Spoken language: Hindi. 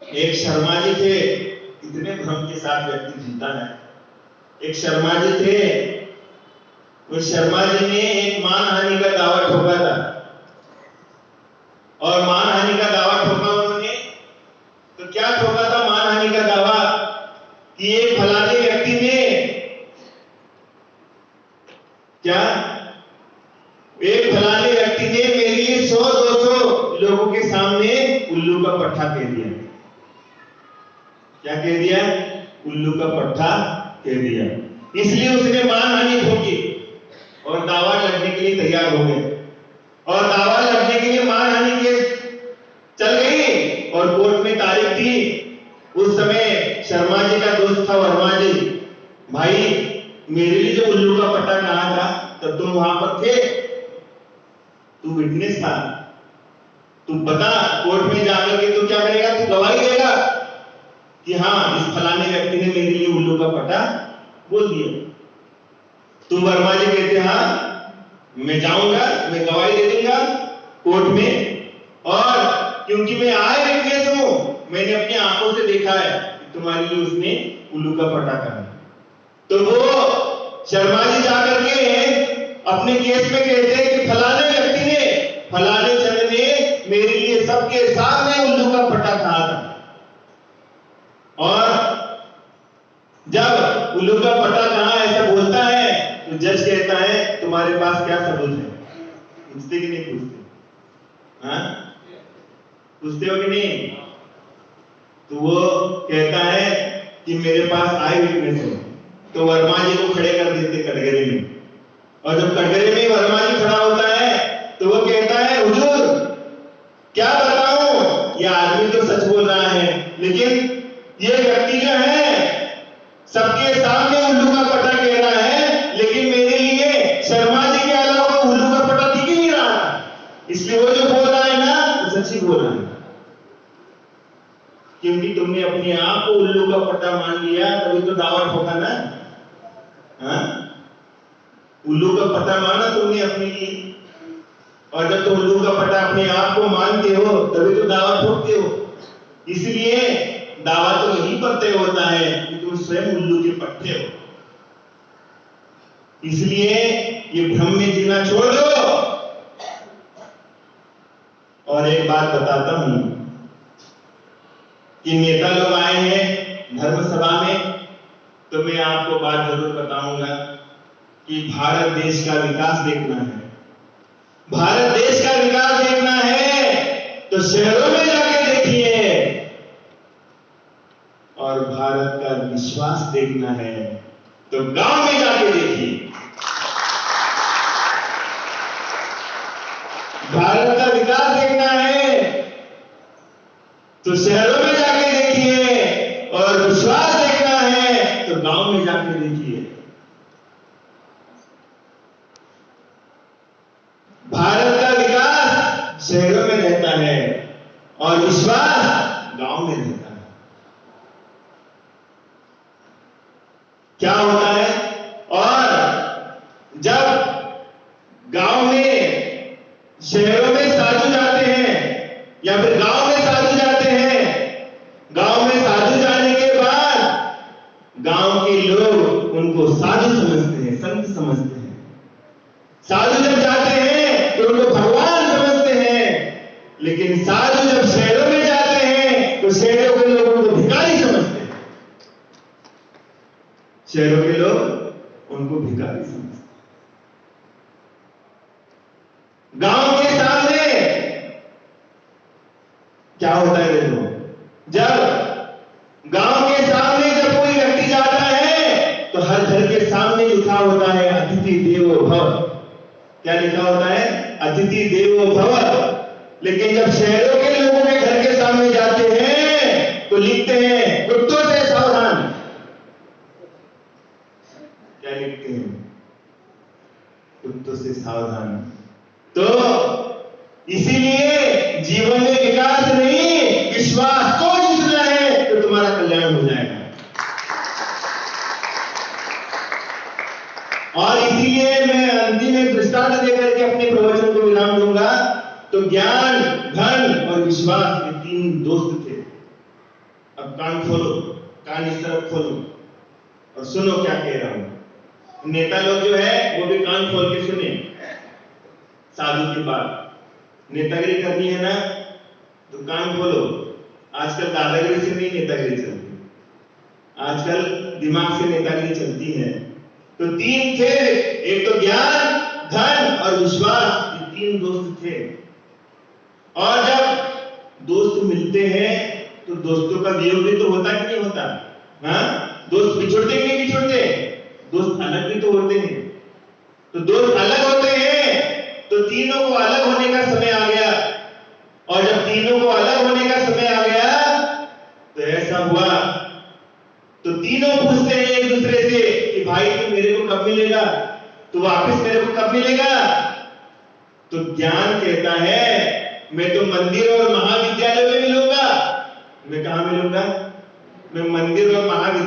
एक शर्मा जी थे, इतने भ्रम के साथ व्यक्ति जीता है। एक शर्मा जी थे, उस शर्मा जी ने एक मानहानि का दावा ठोका था, और मानहानि का दावा ठोका उन्होंने, तो क्या ठोका था मानहानि का दावा कि एक फलाने व्यक्ति ने क्या, एक फलाने व्यक्ति ने मेरे लिए 100-200 लोगों के सामने उल्लू का पट्टा कह दिया। क्या कह दिया? उल्लू का पट्टा कह दिया। इसलिए उसने मानहानि ठोकी और दावा लड़ने के लिए तैयार हो गए, और दावा लड़ने के लिए मानहानि केस चल गई और कोर्ट में तारीख थी। उस समय शर्मा जी का दोस्त था वर्मा जी, भाई मेरे लिए जो उल्लू का पट्टा कहा था तब तुम वहां पर थे, तू विटनेस था, तू बता कोर्ट में जाकर के तू क्या करेगा, तू गवाही देगा कि हाँ इस फलाने व्यक्ति ने मेरे लिए उल्लू का पट्टा बोल दिया। तुम वर्मा जी कहते हाँ मैं जाऊंगा, मैं गवाही दे दूंगा कोर्ट में, और क्योंकि मैं आए विटनेस हूं, मैंने अपनी आंखों से देखा है कि तुम्हारे लिए उसने उल्लू का पट्टा कहा। तो वो शर्मा जी जाकर के अपने केस में कहते हैं कि फलाने व्यक्ति ने, फलाने जन ने मेरे लिए सबके सामने उल्लू का पट्टा कहा था, और जब उल्लू का पट्टा कहा ऐसा बोलता है तो जज कहता है तुम्हारे पास क्या सबूत है? पूछते कि नहीं पूछते? हाँ पूछते हो कि नहीं? तो वो कहता है कि मेरे पास आई विटनेस है। तो वर्मा जी को खड़े कर देते कटघरे में, और जब कटघरे में वर्मा जी खड़ा होता है तो वो कहता है हुजूर क्या बताऊं, ये आदमी तो सच बोल रहा है, लेकिन ये व्यक्ति जो है सबके सामने उल्लू का पट्टा कह रहा है, लेकिन मेरे लिए शर्मा जी के अलावा उल्लू का पट्टा दिख ही नहीं रहा, इसलिए वो जो बोल रहा है ना वो सच ही बोल रहा है, क्योंकि तुमने अपने आप को उल्लू का पट्टा मान लिया तभी तो दावा ठोका ना। हाँ उल्लू का पट्टा माना तुमने अपने लिए, और जब तुम उल्लू का पट्टा अपने आप को मानते हो तभी तो दावा ठोकते हो। इसलिए दावा तो यहीं पर तय होता है कि तुम स्वयं उल्लू के पट्टे हो। इसलिए ये भ्रम में जीना छोड़ दो। और एक बात बताता हूं कि नेता लोग आए हैं धर्म सभा में, तो मैं आपको बात जरूर बताऊंगा कि भारत देश का विकास देखना है, भारत देश का विकास देखना है तो शहरों में जाके देखिए, और भारत का विश्वास देखना है तो गांव में जाके देखिए। भारत का विकास देखना है तो शहरों में जाके देखिए, और विश्वास देखना है तो गांव में जाके देखिए। भारत का विकास शहरों में रहता है और विश्वास गांव में रहता है। क्या होता है, और जब गांव में शहरों में साधु जाते हैं या फिर गांव में साधु जाते हैं, गांव में साधु जाने के बाद गांव के लोग उनको साधु समझते हैं, संत समझते हैं। साधु जब जाते हैं तो उनको भगवान समझते हैं, लेकिन साधु जब शहरों में जाते हैं तो शहरों के लोग उनको भिखारी समझते हैं। शहरों के लोग उनको भिखारी समझते हैं। गांव के सामने क्या होता है देखो, जब गांव के सामने जब कोई व्यक्ति जाता है तो हर घर के सामने लिखा होता है अतिथि देवो भव। क्या लिखा होता है? अतिथि देवो भव। लेकिन जब शहरों के लोगों के घर के सामने जाते हैं तो लिखते हैं कुत्तों से सावधान। क्या लिखते हैं? कुत्तों से सावधान। तो इसीलिए जीवन में विकास नहीं, विश्वास को जीतना है तो तुम्हारा कल्याण हो जाएगा। और इसीलिए मैं अंतिम एक दृष्टांत देकर के अपने प्रवचन को विराम दूंगा। तो ज्ञान, धन और विश्वास, ये तीन दोस्त थे। अब कान खोलो, कान इस तरफ खोलो और सुनो क्या कह रहा हूं। नेता लोग जो है वो भी कान खोल के सुने साधु की बात। नेतागिरी करनी है ना तो कान खोलो। आजकल दादागिरी से नहीं नेतागिरी चलती, आजकल दिमाग से नेतागिरी चलती है। तो तीन थे, एक तो ज्ञान, धन और विश्वास, ये तीन दोस्त थे। और जब दोस्त मिलते हैं तो दोस्तों का वियोग भी तो होता कि नहीं होता? हाँ, दोस्त बिछुड़ते कि नहीं बिछुड़ते? दोस्त अलग भी तो होते हैं। तो दोस्त अलग होते हैं तो तीनों को अलग होने का समय आ गया। और जब तीनों को अलग होने का समय आ गया तो ऐसा हुआ, तो तीनों पूछते हैं एक दूसरे से कि भाई तू मेरे को कब मिलेगा, तू वापस मेरे को कब मिलेगा? तो ज्ञान कहता है मैं तो मंदिर और महाविद्यालय में मिलूंगा। मैं कहां मिलूंगा? मैं मंदिर और महाविद्यालय